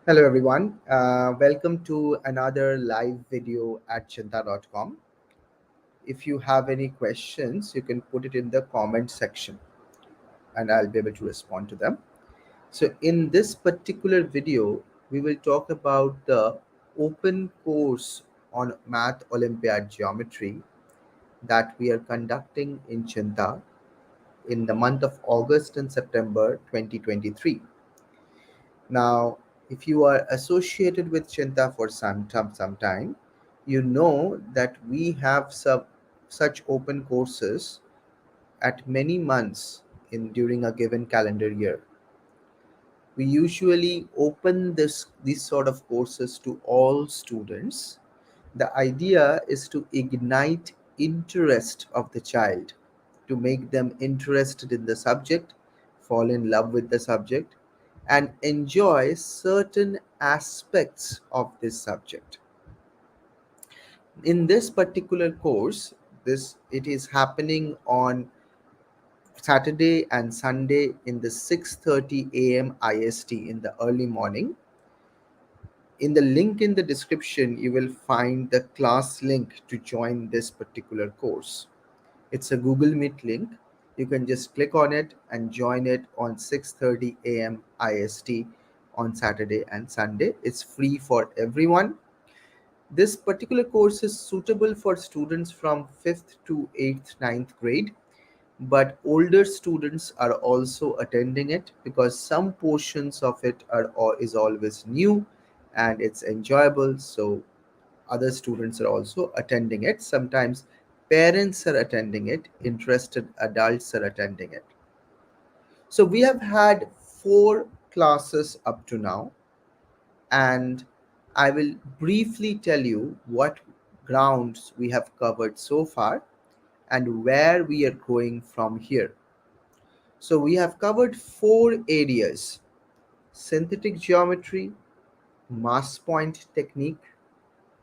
Hello, everyone. Welcome to another live video at chinta.com. If you have any questions, you can put it in the comment section and I'll be able to respond to them. So, in this particular video, we will talk about the open course on Math Olympiad Geometry that we are conducting in Chinta in the month of August and September 2023. Now, if you are associated with Chinta for some time, you know that we have such open courses at many months in during a given calendar year. We usually open these sort of courses to all students. The idea is to ignite interest of the child, to make them interested in the subject, fall in love with the subject, and enjoy certain aspects of this subject. In this particular course, this it is happening on Saturday and Sunday in the 6:30 a.m. IST in the early morning. In the link in the description, you will find the class link to join this particular course. It's a Google Meet link. You can just click on it and join it on 6:30 a.m. IST on Saturday and Sunday. It's free for everyone. This particular course is suitable for students from 5th to 8th, ninth grade, but older students are also attending it because some portions of it is always new and it's enjoyable. So other students are also attending it. Sometimes parents are attending it, interested adults are attending it. So we have had 4 classes up to now, and I will briefly tell you what grounds we have covered so far and where we are going from here. So we have covered 4 areas: synthetic geometry, mass point technique,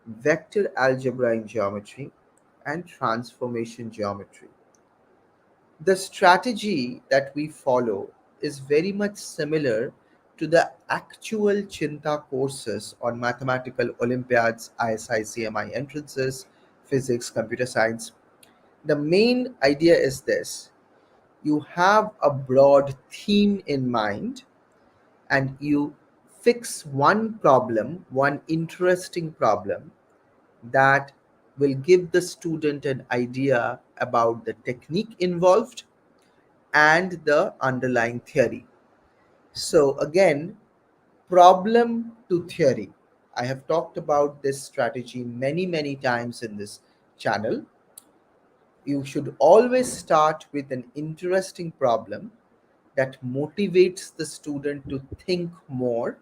vector algebra in geometry, and transformation geometry. The strategy that we follow is very much similar to the actual Chinta courses on mathematical Olympiads, ISI, CMI entrances, physics, computer science. The main idea is this: you have a broad theme in mind and you fix one problem, one interesting problem that will give the student an idea about the technique involved and the underlying theory. So, again, problem to theory. I have talked about this strategy many times in this channel. You should always start with an interesting problem that motivates the student to think more,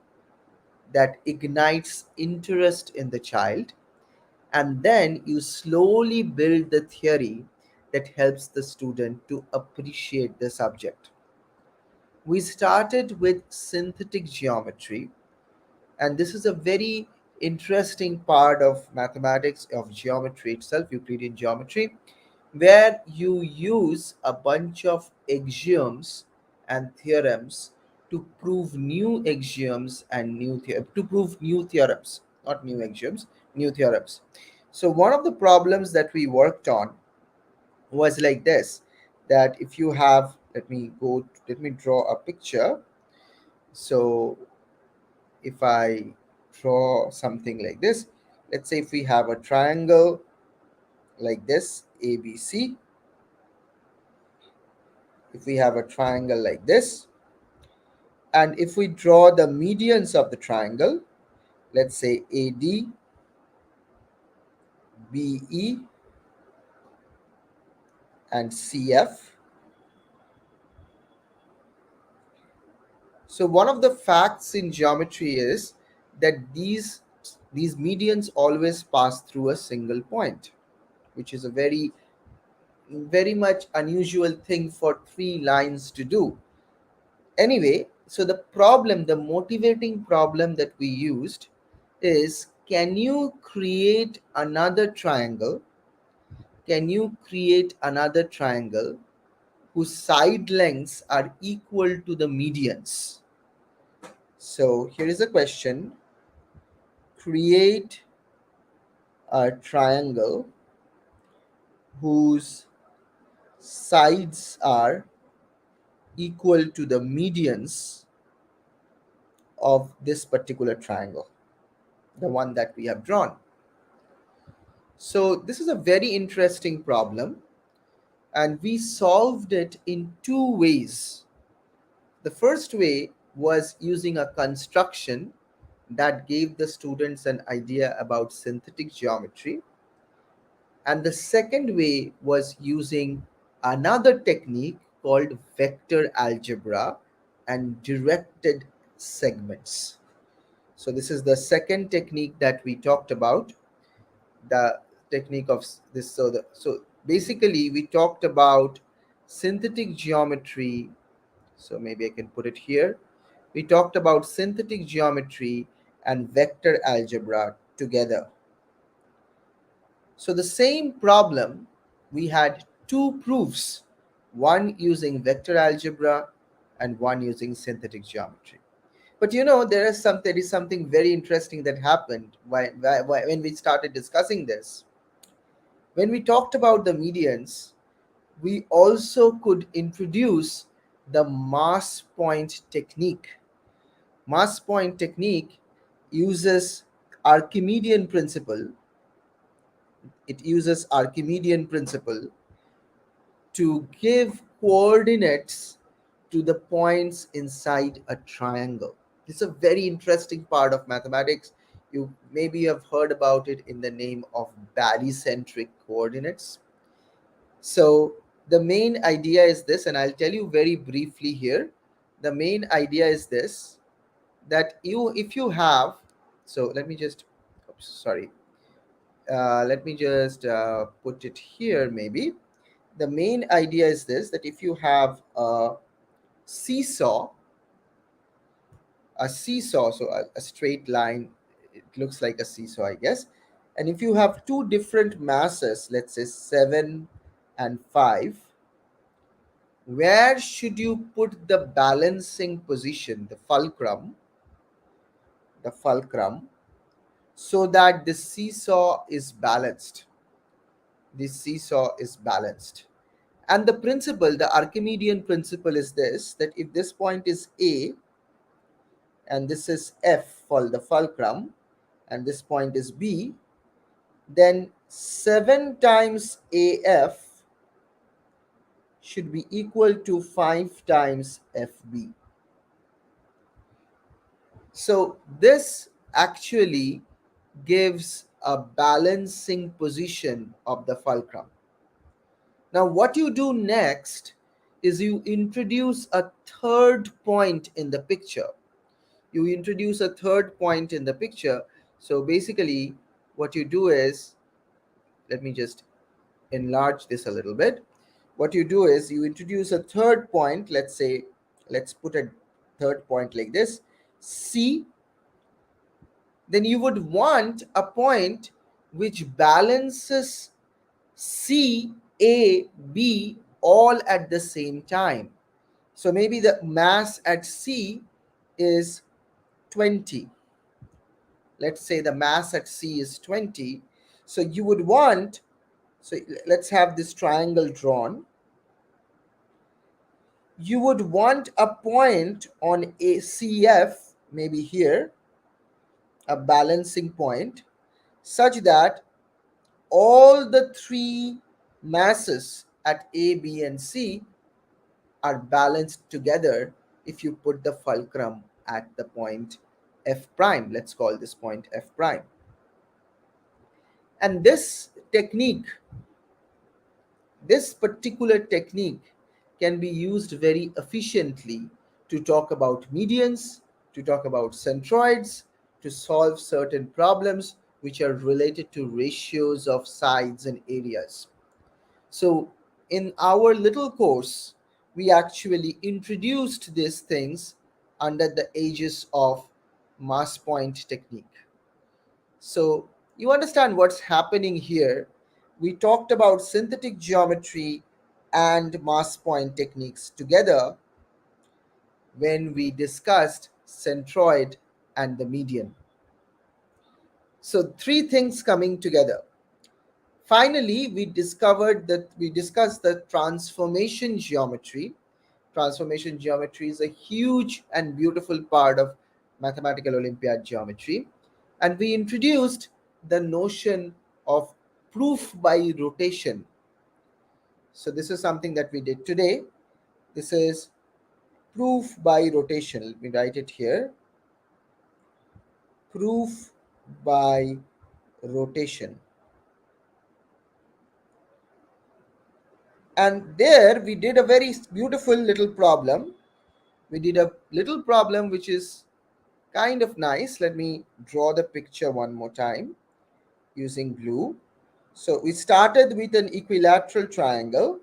that ignites interest in the child, and then you slowly build the theory that helps the student to appreciate the subject. We started with synthetic geometry, and this is a very interesting part of mathematics, of geometry itself, Euclidean geometry, where you use a bunch of axioms and theorems to prove new axioms and to prove new theorems, not new axioms, new theorems. So one of the problems that we worked on was like this: that if you have, let me draw a picture. So if I draw something like this, let's say if we have a triangle like this, ABC, if we have a triangle like this, and if we draw the medians of the triangle, let's say AD, BE, and CF. So one of the facts in geometry is that these medians always pass through a single point, which is a very much unusual thing for 3 lines to do. Anyway, so the motivating problem that we used is, can you create another triangle? Can you create another triangle whose side lengths are equal to the medians? So here is a question. Create a triangle whose sides are equal to the medians of this particular triangle, the one that we have drawn. So this is a very interesting problem, and we solved it in two ways. The first way was using a construction that gave the students an idea about synthetic geometry, and the second way was using another technique called vector algebra and directed segments. So this is the second technique that we talked about, the technique of this. So basically we talked about synthetic geometry. So maybe I can put it here. We talked about synthetic geometry and vector algebra together. So the same problem, we had two proofs, one using vector algebra and one using synthetic geometry. But there is something very interesting that happened when we started discussing this. When we talked about the medians, we also could introduce the mass point technique. Mass point technique uses Archimedean principle. It uses Archimedean principle to give coordinates to the points inside a triangle. It's a very interesting part of mathematics. You maybe have heard about it in the name of barycentric coordinates. So the main idea is this, and I'll tell you very briefly here. The main idea is this, that if you have, so let me just, oops, sorry, let me just put it here maybe. The main idea is this, that if you have seesaw, seesaw, so a straight line, it looks like a seesaw, I guess. And if you have two different masses, let's say 7 and 5, where should you put the balancing position, the fulcrum, so that the seesaw is balanced? This seesaw is balanced. And the principle, the Archimedean principle is this, that if this point is A and this is F for the fulcrum, and this point is B, then 7 times AF should be equal to 5 times FB. So this actually gives a balancing position of the fulcrum. Now, what you do next is you introduce a third point in the picture. You introduce a third point in the picture. So basically, what you do is, let me just enlarge this a little bit. What you do is you introduce a third point. Let's say, let's put a third point like this, C. Then you would want a point which balances C, A, B all at the same time. So maybe the mass at C is 20. Let's say the mass at C is 20. So you would want, so let's have this triangle drawn. You would want a point on ACF, maybe here, a balancing point, such that all the three masses at A, B, and C are balanced together if you put the fulcrum at the point F prime. Let's call this point F prime. And this particular technique can be used very efficiently to talk about medians, to talk about centroids, to solve certain problems which are related to ratios of sides and areas. So, in our little course, we actually introduced these things under the aegis of mass point technique. So, you understand what's happening here. We talked about synthetic geometry and mass point techniques together when we discussed centroid, and the median. So three things coming together. Finally, we discussed the transformation geometry. Transformation geometry is a huge and beautiful part of mathematical Olympiad geometry. And we introduced the notion of proof by rotation. So this is something that we did today. This is proof by rotation. Let me write it here. Proof by rotation. And there we did a very beautiful little problem. We did a little problem which is kind of nice. Let me draw the picture one more time using blue. So we started with an equilateral triangle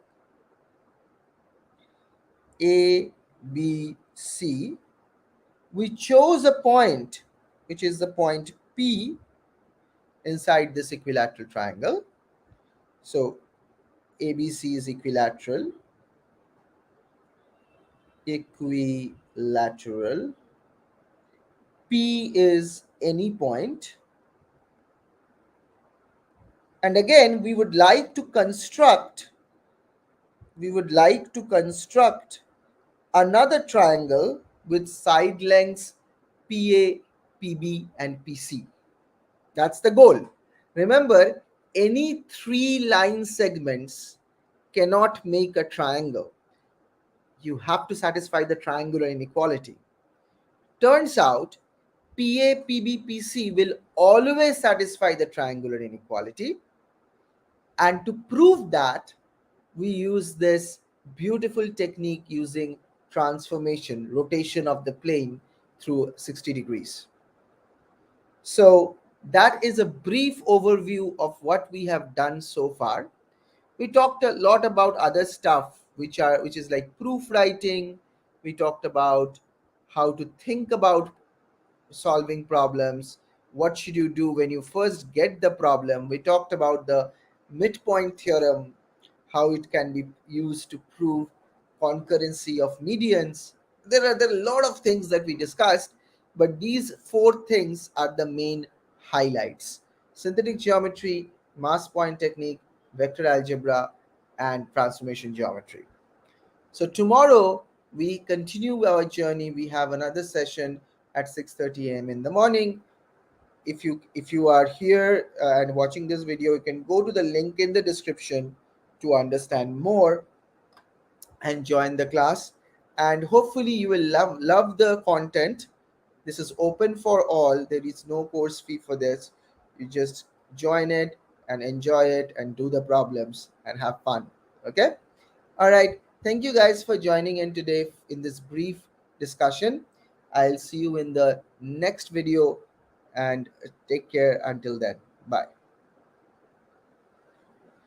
A, B, C. We chose a point, which is the point P inside this equilateral triangle. So ABC is equilateral, equilateral. P is any point. And again, we would like to construct another triangle with side lengths PA, PB, and PC. That's the goal. Remember, any three line segments cannot make a triangle. You have to satisfy the triangular inequality. Turns out, PA, PB, PC will always satisfy the triangular inequality. And to prove that, we use this beautiful technique using transformation, rotation of the plane through 60 degrees. So that is a brief overview of what we have done so far. We talked a lot about other stuff which is like proof writing. We talked about how to think about solving problems. What should you do when you first get the problem? We talked about the midpoint theorem, how it can be used to prove concurrency of medians. There are a lot of things that we discussed, but these four things are the main highlights: synthetic geometry, mass point technique, vector algebra, and transformation geometry. So tomorrow we continue our journey. We have another session at 6:30 a.m. in the morning. If you are here and watching this video, you can go to the link in the description to understand more and join the class. And hopefully you will love the content. This is open for all. There is no course fee for this. You just join it and enjoy it and do the problems and have fun. Okay. All right. Thank you guys for joining in today in this brief discussion. I'll see you in the next video and take care until then. Bye.